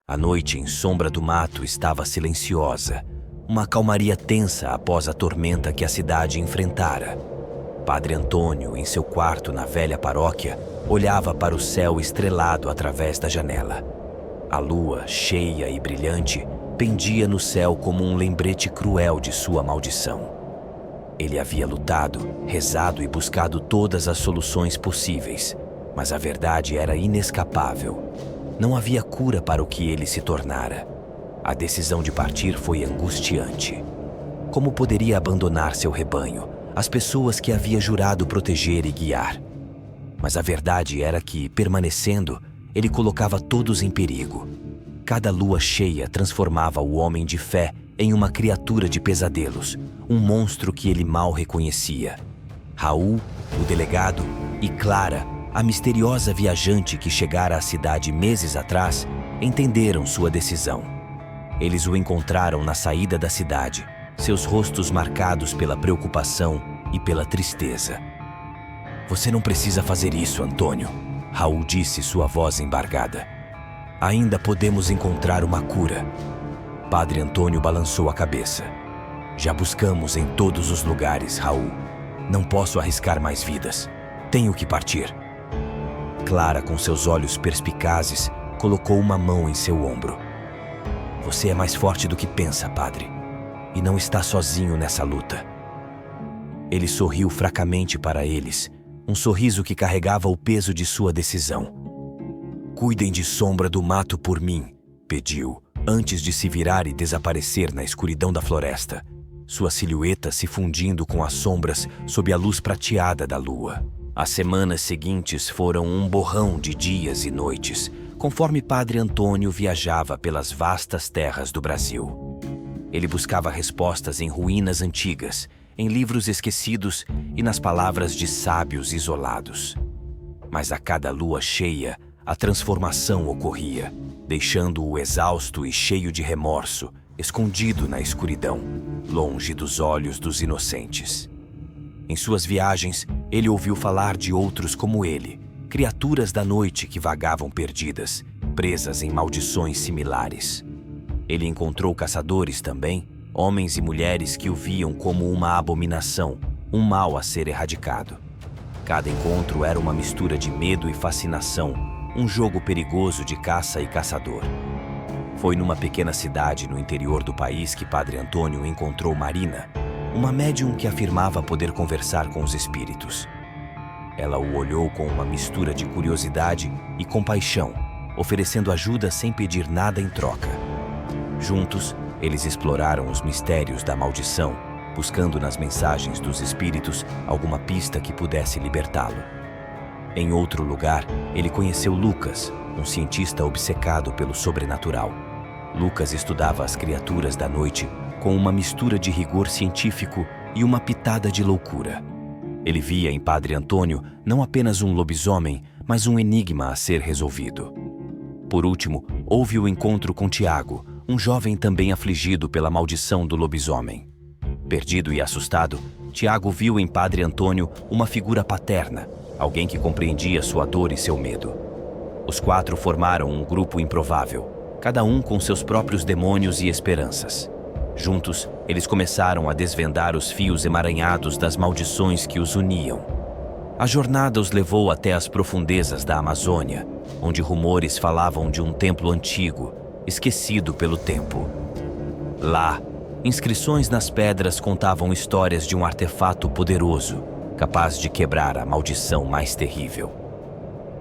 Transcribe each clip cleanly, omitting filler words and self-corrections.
A noite em sombra do mato estava silenciosa, uma calmaria tensa após a tormenta que a cidade enfrentara. Padre Antônio, em seu quarto na velha paróquia, olhava para o céu estrelado através da janela. A lua, cheia e brilhante, pendia no céu como um lembrete cruel de sua maldição. Ele havia lutado, rezado e buscado todas as soluções possíveis, mas a verdade era inescapável. Não havia cura para o que ele se tornara. A decisão de partir foi angustiante. Como poderia abandonar seu rebanho, as pessoas que havia jurado proteger e guiar? Mas a verdade era que, permanecendo, ele colocava todos em perigo. Cada lua cheia transformava o homem de fé em uma criatura de pesadelos, um monstro que ele mal reconhecia. Raul, o delegado, e Clara, a misteriosa viajante que chegara à cidade meses atrás, entenderam sua decisão. Eles o encontraram na saída da cidade, seus rostos marcados pela preocupação e pela tristeza. "Você não precisa fazer isso, Antônio", Raul disse, sua voz embargada. "Ainda podemos encontrar uma cura." Padre Antônio balançou a cabeça. "Já buscamos em todos os lugares, Raul. Não posso arriscar mais vidas. Tenho que partir." Clara, com seus olhos perspicazes, colocou uma mão em seu ombro. "Você é mais forte do que pensa, padre, e não está sozinho nessa luta." Ele sorriu fracamente para eles, um sorriso que carregava o peso de sua decisão. "Cuidem de Sombra do Mato por mim", pediu, antes de se virar e desaparecer na escuridão da floresta, sua silhueta se fundindo com as sombras sob a luz prateada da lua. As semanas seguintes foram um borrão de dias e noites, conforme Padre Antônio viajava pelas vastas terras do Brasil. Ele buscava respostas em ruínas antigas, em livros esquecidos e nas palavras de sábios isolados. Mas a cada lua cheia, a transformação ocorria, deixando-o exausto e cheio de remorso, escondido na escuridão, longe dos olhos dos inocentes. Em suas viagens, ele ouviu falar de outros como ele, criaturas da noite que vagavam perdidas, presas em maldições similares. Ele encontrou caçadores também, homens e mulheres que o viam como uma abominação, um mal a ser erradicado. Cada encontro era uma mistura de medo e fascinação, um jogo perigoso de caça e caçador. Foi numa pequena cidade no interior do país que Padre Antônio encontrou Marina, uma médium que afirmava poder conversar com os espíritos. Ela o olhou com uma mistura de curiosidade e compaixão, oferecendo ajuda sem pedir nada em troca. Juntos, eles exploraram os mistérios da maldição, buscando nas mensagens dos espíritos alguma pista que pudesse libertá-lo. Em outro lugar, ele conheceu Lucas, um cientista obcecado pelo sobrenatural. Lucas estudava as criaturas da noite com uma mistura de rigor científico e uma pitada de loucura. Ele via em Padre Antônio não apenas um lobisomem, mas um enigma a ser resolvido. Por último, houve o encontro com Tiago, um jovem também afligido pela maldição do lobisomem. Perdido e assustado, Tiago viu em Padre Antônio uma figura paterna, alguém que compreendia sua dor e seu medo. Os quatro formaram um grupo improvável, cada um com seus próprios demônios e esperanças. Juntos, eles começaram a desvendar os fios emaranhados das maldições que os uniam. A jornada os levou até as profundezas da Amazônia, onde rumores falavam de um templo antigo, esquecido pelo tempo. Lá, inscrições nas pedras contavam histórias de um artefato poderoso, capaz de quebrar a maldição mais terrível.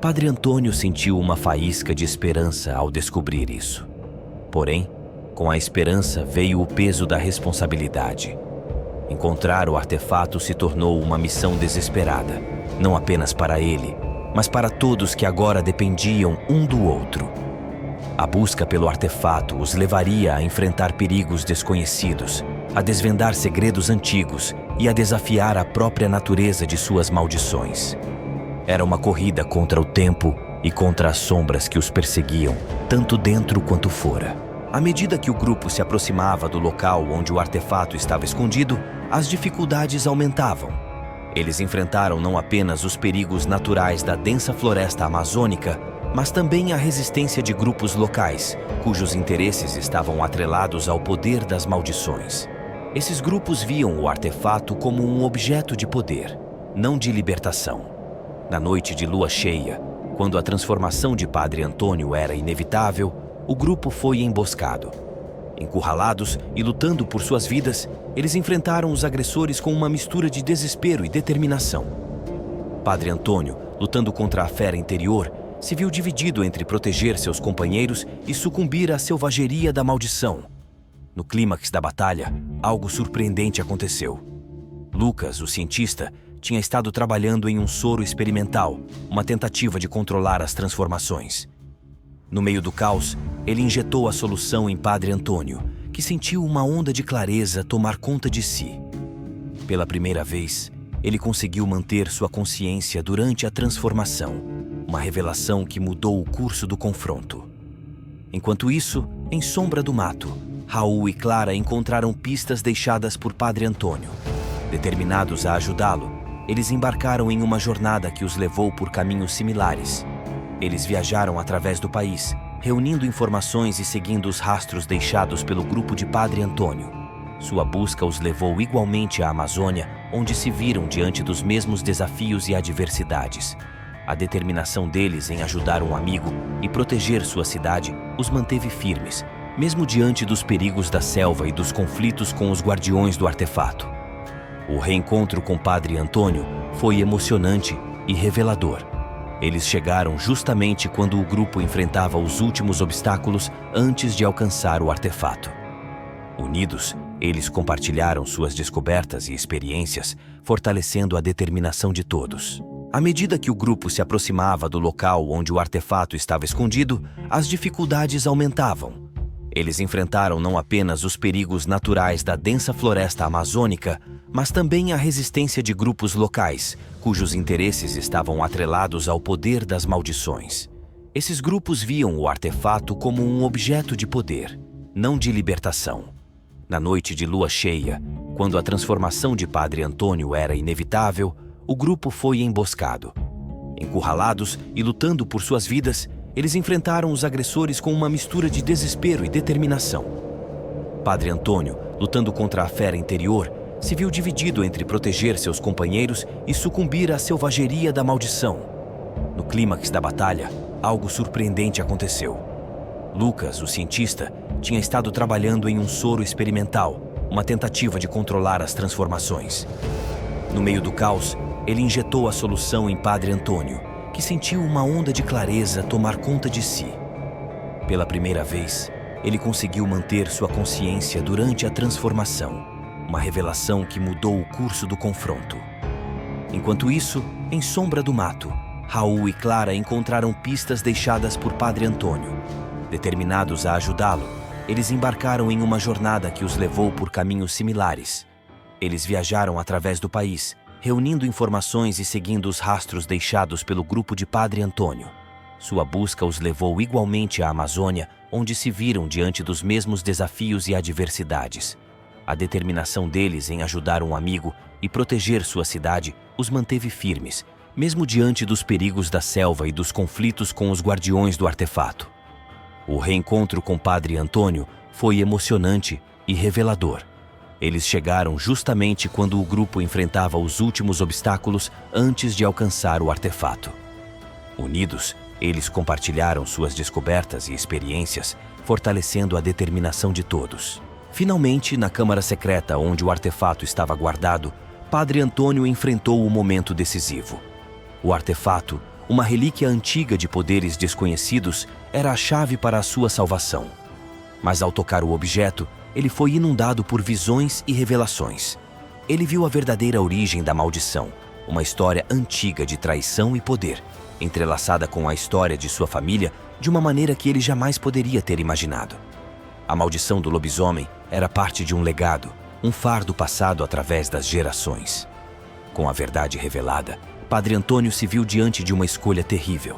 Padre Antônio sentiu uma faísca de esperança ao descobrir isso. Porém, com a esperança veio o peso da responsabilidade. Encontrar o artefato se tornou uma missão desesperada, não apenas para ele, mas para todos que agora dependiam um do outro. A busca pelo artefato os levaria a enfrentar perigos desconhecidos, a desvendar segredos antigos e a desafiar a própria natureza de suas maldições. Era uma corrida contra o tempo e contra as sombras que os perseguiam, tanto dentro quanto fora. À medida que o grupo se aproximava do local onde o artefato estava escondido, as dificuldades aumentavam. Eles enfrentaram não apenas os perigos naturais da densa floresta amazônica, mas também a resistência de grupos locais, cujos interesses estavam atrelados ao poder das maldições. Esses grupos viam o artefato como um objeto de poder, não de libertação. Na noite de lua cheia, quando a transformação de Padre Antônio era inevitável, o grupo foi emboscado. Encurralados e lutando por suas vidas, eles enfrentaram os agressores com uma mistura de desespero e determinação. Padre Antônio, lutando contra a fera interior, se viu dividido entre proteger seus companheiros e sucumbir à selvageria da maldição. No clímax da batalha, algo surpreendente aconteceu. Lucas, o cientista, tinha estado trabalhando em um soro experimental, uma tentativa de controlar as transformações. No meio do caos, ele injetou a solução em Padre Antônio, que sentiu uma onda de clareza tomar conta de si. Pela primeira vez, ele conseguiu manter sua consciência durante a transformação, uma revelação que mudou o curso do confronto. Enquanto isso, em sombra do mato, Raul e Clara encontraram pistas deixadas por Padre Antônio. Determinados a ajudá-lo, eles embarcaram em uma jornada que os levou por caminhos similares. Eles viajaram através do país, reunindo informações e seguindo os rastros deixados pelo grupo de Padre Antônio. Sua busca os levou igualmente à Amazônia, onde se viram diante dos mesmos desafios e adversidades. A determinação deles em ajudar um amigo e proteger sua cidade os manteve firmes, mesmo diante dos perigos da selva e dos conflitos com os guardiões do artefato. O reencontro com Padre Antônio foi emocionante e revelador. Eles chegaram justamente quando o grupo enfrentava os últimos obstáculos antes de alcançar o artefato. Unidos, eles compartilharam suas descobertas e experiências, fortalecendo a determinação de todos. À medida que o grupo se aproximava do local onde o artefato estava escondido, as dificuldades aumentavam. Eles enfrentaram não apenas os perigos naturais da densa floresta amazônica, mas também a resistência de grupos locais, cujos interesses estavam atrelados ao poder das maldições. Esses grupos viam o artefato como um objeto de poder, não de libertação. Na noite de lua cheia, quando a transformação de Padre Antônio era inevitável, o grupo foi emboscado. Encurralados e lutando por suas vidas, eles enfrentaram os agressores com uma mistura de desespero e determinação. Padre Antônio, lutando contra a fera interior, se viu dividido entre proteger seus companheiros e sucumbir à selvageria da maldição. No clímax da batalha, algo surpreendente aconteceu. Lucas, o cientista, tinha estado trabalhando em um soro experimental, uma tentativa de controlar as transformações. No meio do caos, ele injetou a solução em Padre Antônio, que sentiu uma onda de clareza tomar conta de si. Pela primeira vez, ele conseguiu manter sua consciência durante a transformação, uma revelação que mudou o curso do confronto. Enquanto isso, em sombra do mato, Raul e Clara encontraram pistas deixadas por Padre Antônio. Determinados a ajudá-lo, eles embarcaram em uma jornada que os levou por caminhos similares. Eles viajaram através do país, reunindo informações e seguindo os rastros deixados pelo grupo de Padre Antônio. Sua busca os levou igualmente à Amazônia, onde se viram diante dos mesmos desafios e adversidades. A determinação deles em ajudar um amigo e proteger sua cidade os manteve firmes, mesmo diante dos perigos da selva e dos conflitos com os guardiões do artefato. O reencontro com Padre Antônio foi emocionante e revelador. Eles chegaram justamente quando o grupo enfrentava os últimos obstáculos antes de alcançar o artefato. Unidos, eles compartilharam suas descobertas e experiências, fortalecendo a determinação de todos. Finalmente, na câmara secreta onde o artefato estava guardado, Padre Antônio enfrentou o momento decisivo. O artefato, uma relíquia antiga de poderes desconhecidos, era a chave para a sua salvação. Mas ao tocar o objeto, ele foi inundado por visões e revelações. Ele viu a verdadeira origem da maldição, uma história antiga de traição e poder, entrelaçada com a história de sua família de uma maneira que ele jamais poderia ter imaginado. A maldição do lobisomem era parte de um legado, um fardo passado através das gerações. Com a verdade revelada, Padre Antônio se viu diante de uma escolha terrível.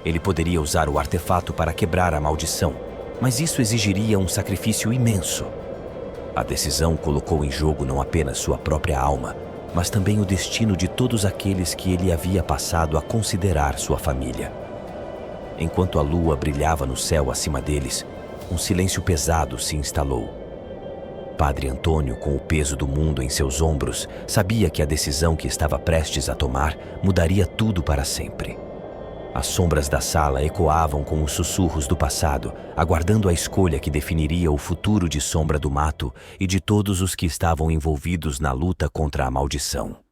Ele poderia usar o artefato para quebrar a maldição, mas isso exigiria um sacrifício imenso. A decisão colocou em jogo não apenas sua própria alma, mas também o destino de todos aqueles que ele havia passado a considerar sua família. Enquanto a lua brilhava no céu acima deles, um silêncio pesado se instalou. Padre Antônio, com o peso do mundo em seus ombros, sabia que a decisão que estava prestes a tomar mudaria tudo para sempre. As sombras da sala ecoavam com os sussurros do passado, aguardando a escolha que definiria o futuro de Sombra do Mato e de todos os que estavam envolvidos na luta contra a maldição.